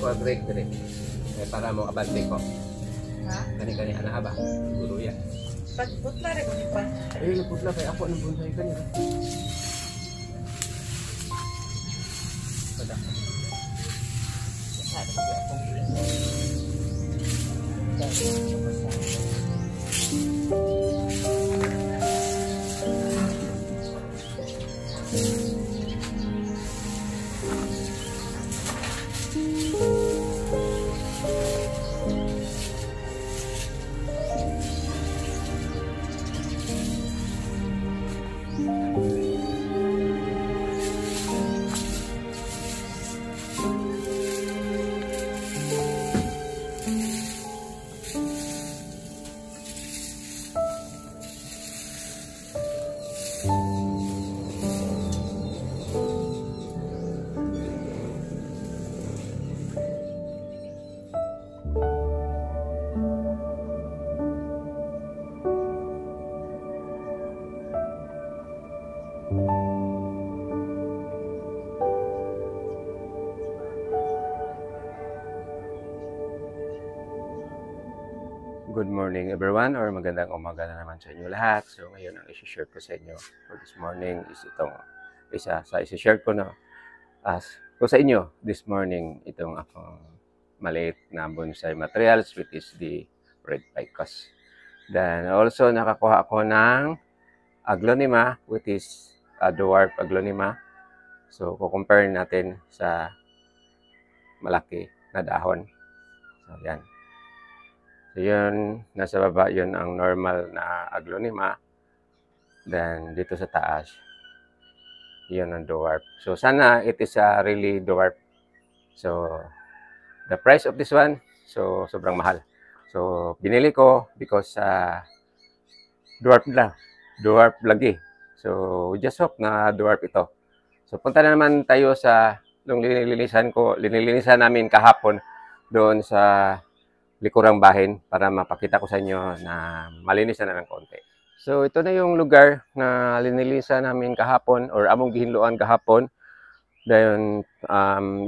for break dire. Para mo abante ko. Ha? Kani-kani ana ba? Guru yan. Pagputla rin ko pa. Naputla kay ako ng bonsai kanya. Pada. Sabi ko akong Good morning everyone, or magandang umaga na naman sa inyo lahat. So ngayon ang i-share ko sa inyo for this morning is itong i-share ko na ko sa inyo this morning itong akong maliit na bonsai materials, which is the red ficus. Then also nakakuha ako ng aglonema, which is a dwarf aglonema. So kukumpare natin sa malaki na dahon. So yan. So yun, nasa baba yun ang normal na aglonema. Then dito sa taas, yun ang dwarf. So sana it is a really dwarf. So the price of this one, so sobrang mahal. So binili ko because dwarf lagi. So we just hope na dwarf ito. So punta na naman tayo sa nung linilinisan namin kahapon doon sa likurang bahin para mapakita ko sa inyo na malinis na ng konti. So ito na yung lugar na linilisan namin kahapon or among gihinluan kahapon. Then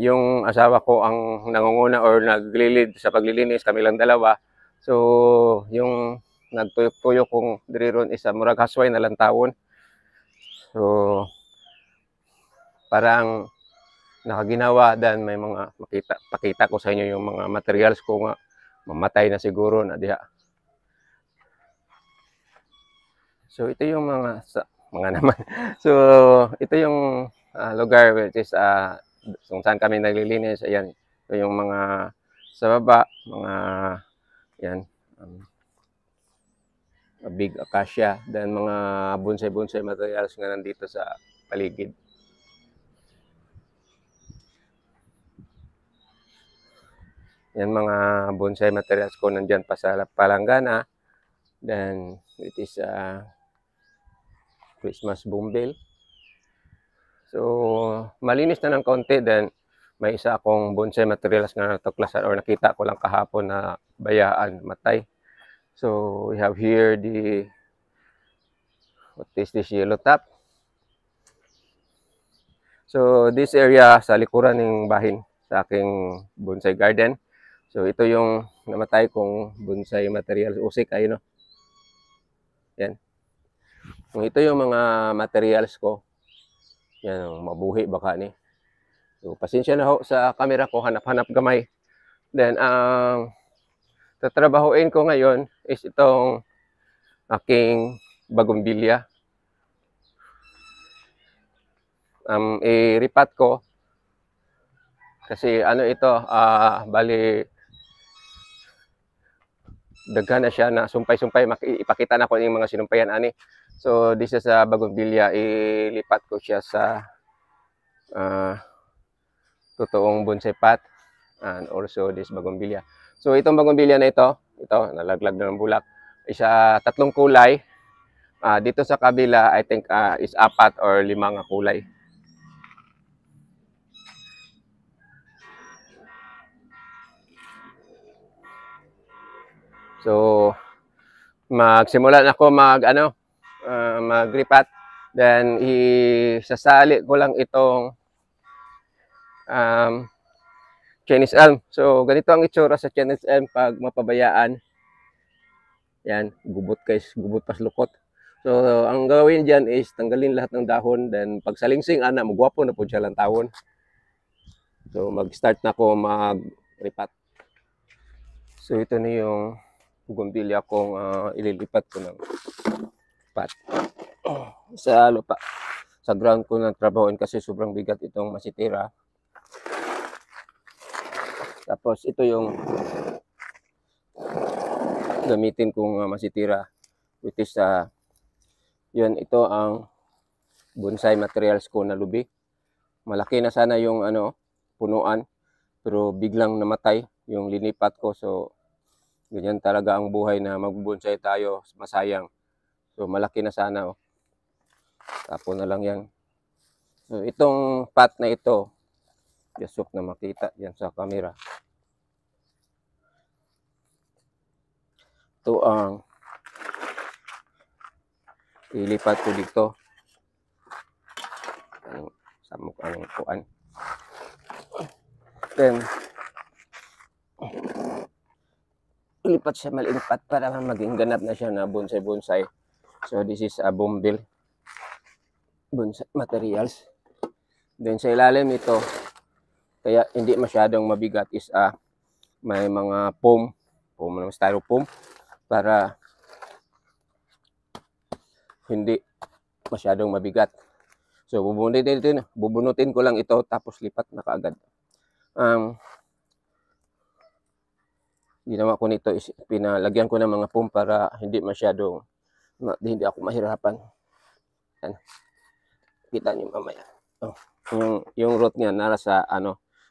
yung asawa ko ang nangunguna or naglilid sa paglilinis, kami lang dalawa. So yung nagtuyok-tuyok kong diriron isa murag hasway na lantawon. So parang nakaginawa, dan may mga pakita ko sa inyo yung mga materials ko nga mamatay na siguro na diha. So ito yung mga naman. So ito yung lugar which is kung saan kami naglilinis. Ayan, ito yung mga sa baba, mga yan, big acacia, then mga bonsai materials nga nandito sa paligid. Yan mga bonsai materials ko nandyan pa sa palanggana. Then it is Christmas bumbil. So malinis na ng konti. Then may isa akong bonsai materials na natuklasan or nakita ko lang kahapon na bayaan, matay. So we have here what is this, yellow top. So this area sa likuran ng bahin sa aking bonsai garden. So ito yung namatay kong bonsai materials, usik ay no. Yan. Kung ito yung mga materials ko. Yan, mabuhi baka ni. So pasensya na ho sa camera ko, hanap-hanap gamay. Then tatrabahuin ko ngayon is itong aking bougainvillea. I-repat ko kasi ano ito, bali daghan na siya na sumpay-sumpay. Ipakita na ko yung mga sinumpayan ani. So this is a bougainvillea, ilipat ko siya sa totoong bonsai pot, and also this bougainvillea. So itong bougainvillea na ito nalaglag na ng bulak, isa tatlong kulay. Dito sa kabila I think is 4 or 5 nga kulay. So magsimula na ako magripat. Then isasali ko lang itong Chinese elm. So, ganito ang itsura sa Chinese elm pag mapabayaan. Yan, gubot guys, gubot pas lukot. So, ang gawin dyan is tanggalin lahat ng dahon. Then, pag salingsing, magwapo na po siya lang tawon. So, mag-start na ako mag-ripat. So, ito na yung bougainvillea kong ililipat ko ng pat. Sa lupa. Sa ground ko na trabahoin kasi sobrang bigat itong masitira. Tapos, ito yung gamitin kong masitira. Which is, yun, ito ang bonsai materials ko na lubi. Malaki na sana yung punuan, pero biglang namatay yung linipat ko. So, ganyan talaga ang buhay na magbonsai tayo, masayang. So, malaki na sana. Oh. Tapon na lang yan. So, itong pot na ito, yasok na makita yan sa camera. Ito ang ilipat ko dito. Samok ang kuan. Then, ilipat siya malipat para maging ganap na siya na bonsai-bonsai. So, this is a bumbil bonsai materials. Then, sa ilalim ito, kaya hindi masyadong mabigat is may mga foam ng styrofoam para hindi masyadong mabigat. So, bubunutin ko lang ito tapos lipat na kaagad. Ginawa ko nito is pinalagyan ko ng mga foam para hindi masyadong hindi ako mahirapan. Yan. Kita niyo mamaya. Oh, yung root niya nara sa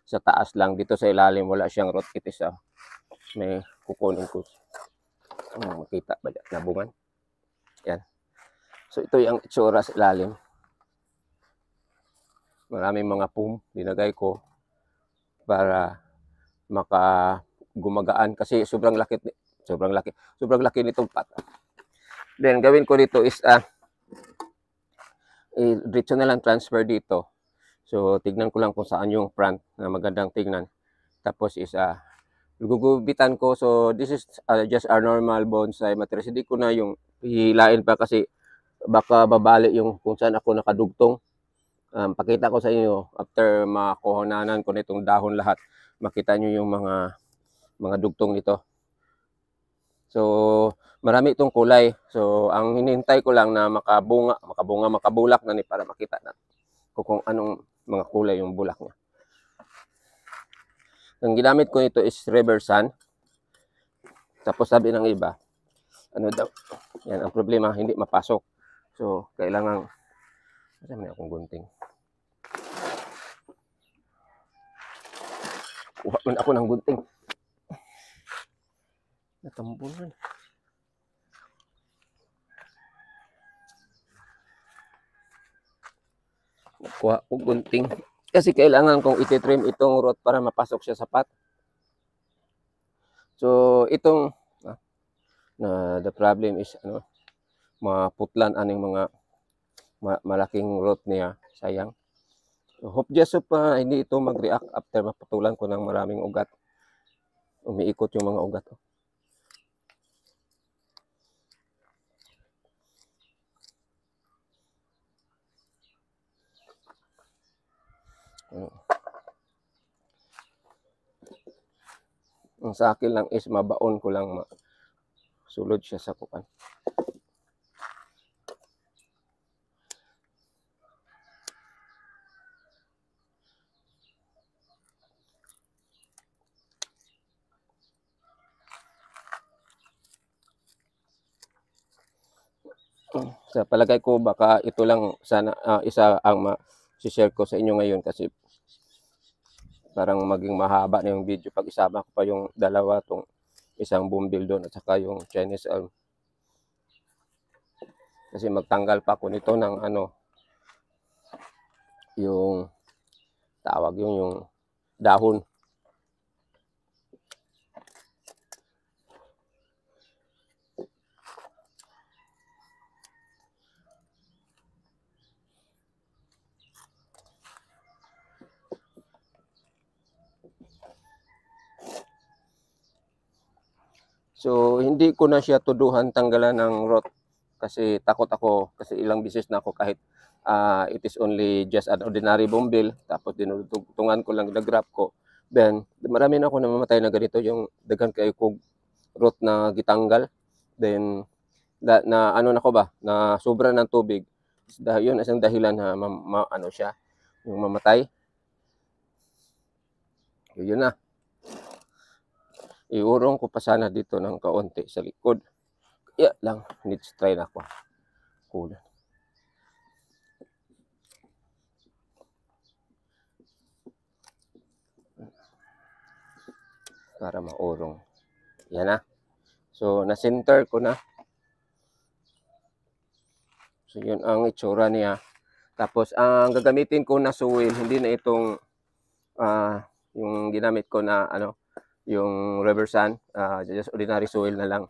sa taas lang, dito sa ilalim wala siyang root. It is may kukunin ko. Makita ba na bungan? Yan. So ito yung itsura sa ilalim. Maraming mga foam dinagay ko para gumagaan kasi sobrang laki nitong pot. Then gawin ko dito is diretso na lang transfer dito. So tignan ko lang kung saan yung front na magandang tignan. Tapos is gugubitan ko. So this is just our normal bonsai materials. Hindi ko na yung hihilain pa kasi baka babali yung kung saan ako nakadugtong. Pakita ko sa inyo after makuhanan ko nitong dahon lahat. Makita nyo yung mga dugtong nito. So marami itong kulay. So ang hinihintay ko lang na makabulak na ni para makita na kung anong mga kulay yung bulak niya. Ang ginamit ko nito is river sand. Tapos sabi ng iba, daw, yan ang problema, hindi mapasok. So, kailangan, may akong gunting. Kuha man ako ng gunting. Natambunan. Kuha ko gunting. Kasi kailangan kong ititrim itong root para mapasok siya sa pot. So, itong the problem is maputlan aning mga malaking root niya, sayang. So, hope hindi ito mag-react after maputulan ko ng maraming ugat. Umiikot yung mga ugat. Ang sa akin lang is mabaon ko lang sulod siya sa kukan. Sa palagay ko baka ito lang sana isa ang share ko sa inyo ngayon kasi parang maging mahaba na yung video pag isama ko pa yung dalawa, tong isang bumbil doon at saka yung Chinese elm. Kasi magtanggal pa ako nito ng yung tawag yung dahon. So, hindi ko na siya tuduhan tanggalan ng root kasi takot ako kasi ilang beses na ako kahit it is only just an ordinary bumbil tapos dinudugtungan ko lang nagrap ko. Then, marami na ako namamatay na ganito yung daghan kay kog root na gitanggal. Then, na ano na ko ba, na sobra ng tubig. Dahil yun isang dahilan na ano siya, yung mamatay. Yun na. Iurong ko pa sana dito ng kaunti sa likod. Kaya lang, needs try na ako. Cool. Para maurong. Yan na. So, na-center ko na. So, yun ang itsura niya. Tapos, ang gagamitin ko na soil, hindi na itong yung ginamit ko na ano, yung river sand, just ordinary soil na lang.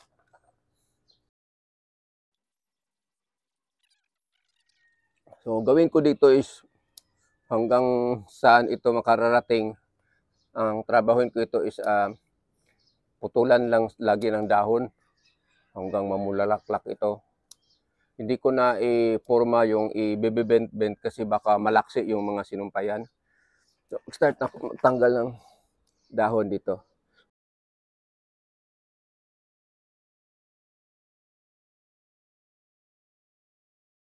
So, gawin ko dito is hanggang saan ito makararating. Ang trabahuin ko ito is putulan lang lagi ng dahon hanggang mamulalaklak ito. Hindi ko na i-forma yung i-bend kasi baka malaksi yung mga sinumpayan. So, start na tanggal ng dahon dito.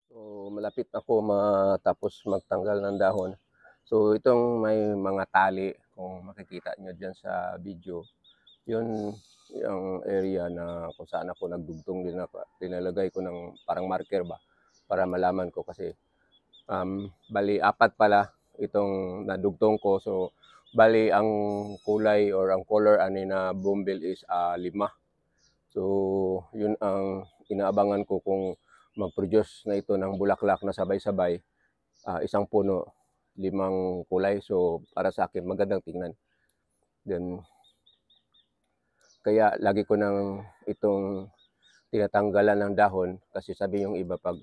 So, malapit ako matapos magtanggal ng dahon. So, itong may mga tali, kung makikita nyo dyan sa video, yun yung area na kung saan ako nagdugtong din ako. Tinalagay ko ng parang marker ba para malaman ko kasi bali apat pala itong nadugtong ko. So, bali ang kulay or ang color ani na bumbil is 5. So, yun ang inaabangan ko kung mag-produce na ito ng bulaklak na sabay-sabay, isang puno, 5 kulay. So, para sa akin, magandang tingnan. Then, kaya lagi ko nang itong tinatanggalan ng dahon kasi sabi yung iba pag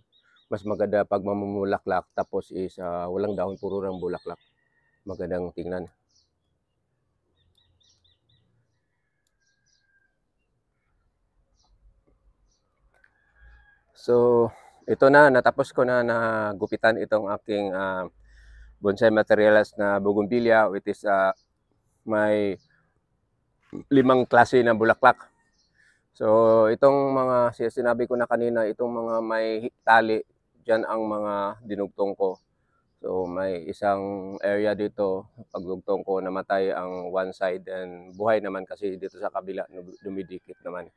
mas maganda pag mamumulaklak tapos is walang dahon, puro ng bulaklak. Magandang tingnan. So, ito na, natapos ko na nagupitan itong aking bonsai materials na bougainvillea, which is may 5 klase na bulaklak. So, itong mga sinabi ko na kanina, itong mga may tali, dyan ang mga dinugtong ko. So, may isang area dito, pagdugtong ko, namatay ang one side and buhay naman kasi dito sa kabila, dumidikit naman.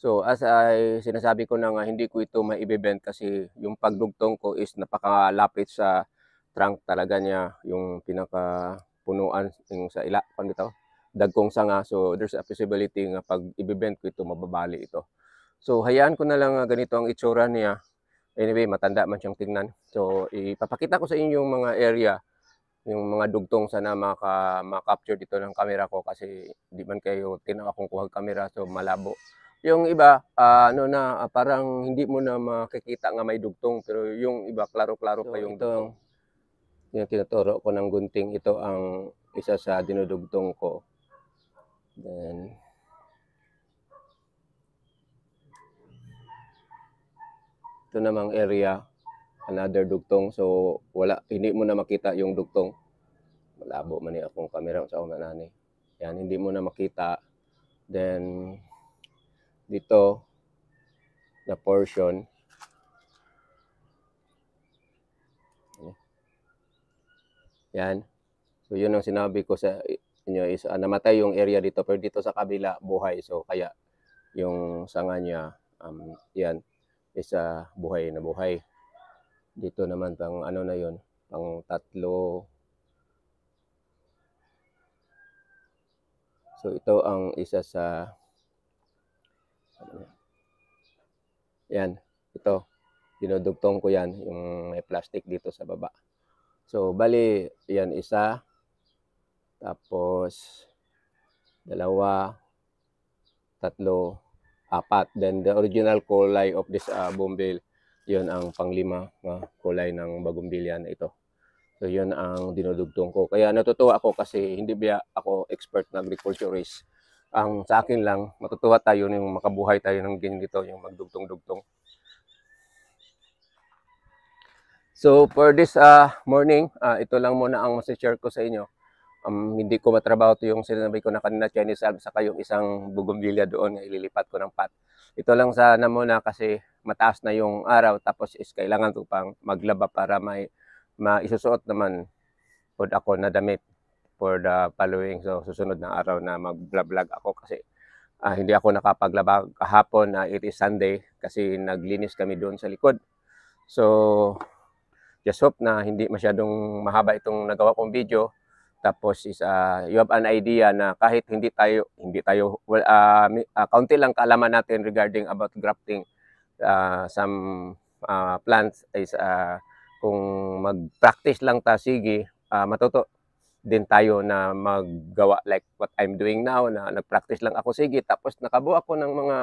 So, as ay sinasabi ko na nga, hindi ko ito maibebend kasi yung pagdugtong ko is napakalapit sa trunk talaga niya, yung pinakapunuan yung sa ila, kung dito, dagkong sanga. So, there's a possibility nga pag ibebend ko ito, mababali ito. So, hayaan ko na lang ganito ang itsura niya. Anyway, matanda man siyang tingnan. So, ipapakita ko sa inyo yung mga area, yung mga dugtong sana maka-capture dito ng camera ko kasi di man kayo tinawa kong kuha camera so malabo. Yung iba, parang hindi mo na makikita nga may dugtong pero yung iba klaro-klaro pa yung dugtong. Yung tinuturo ko ng gunting, ito ang isa sa dinudugtong ko. Then, ito namang area, another dugtong. So, hindi mo na makita yung dugtong. Malabo man akong camera sa una nani. Yan, hindi mo na makita. Then, dito, na portion. Yan. So, yun ang sinabi ko sa inyo is namatay yung area dito pero dito sa kabila buhay. So, kaya yung sanga niya, yan, is buhay na buhay. Dito naman pang ano na yun, pang 3. So, ito ang isa sa yan, ito. Dinudugtong ko yan, yung may plastic dito sa baba. So, bali, yan isa. Tapos, 2, 3, 4. Then, the original kulay of this bumbil, yun ang pang-5 na kulay ng bougainvillea na ito. So, yun ang dinudugtong ko. Kaya natutuwa ako kasi hindi ba ako expert na agriculturist. Ang sa akin lang, matutuwa tayo yung makabuhay tayo ng ganito, yung magdugtong-dugtong. So for this morning, ito lang muna ang share ko sa inyo. Hindi ko matrabaho ito yung sinabi ko na kanina, Chinese alb, saka yung isang bougainvillea doon na ililipat ko ng pot. Ito lang sana muna kasi mataas na yung araw, tapos is kailangan ko pang maglaba para may maisusuot naman pod ako na damit for the following, so susunod na araw na mag-vlog ako kasi hindi ako nakapaglaba kahapon na it is Sunday kasi naglinis kami doon sa likod. So just hope na hindi masyadong mahaba itong nagawa kong video. Tapos is you have an idea na kahit hindi tayo well, kaunti lang kaalaman natin regarding about grafting some plants is kung mag-practice lang ta, sige, matuto din tayo na maggawa like what I'm doing now, na nag-practice lang ako, sige, tapos nakabuo ako ng mga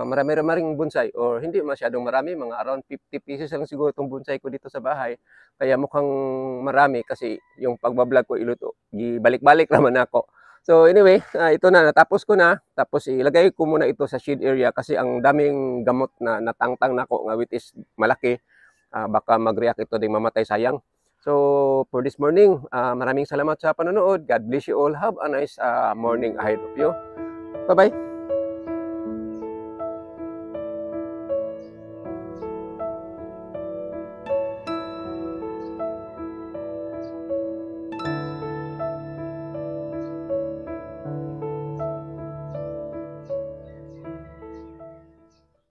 marami-ramaring bonsai, or hindi masyadong marami, mga around 50 pieces lang siguro itong bonsai ko dito sa bahay. Kaya mukhang marami kasi yung pagbablog ko iluto, gibalik-balik naman ako. So anyway, ito na, natapos ko na. Tapos ilagay ko muna ito sa shade area kasi ang daming gamot na natangtang nako nga which is malaki. Baka mag-react ito ding mamatay, sayang. So for this morning, maraming salamat sa panonood. God bless you all. Have a nice morning ahead of you. Bye-bye.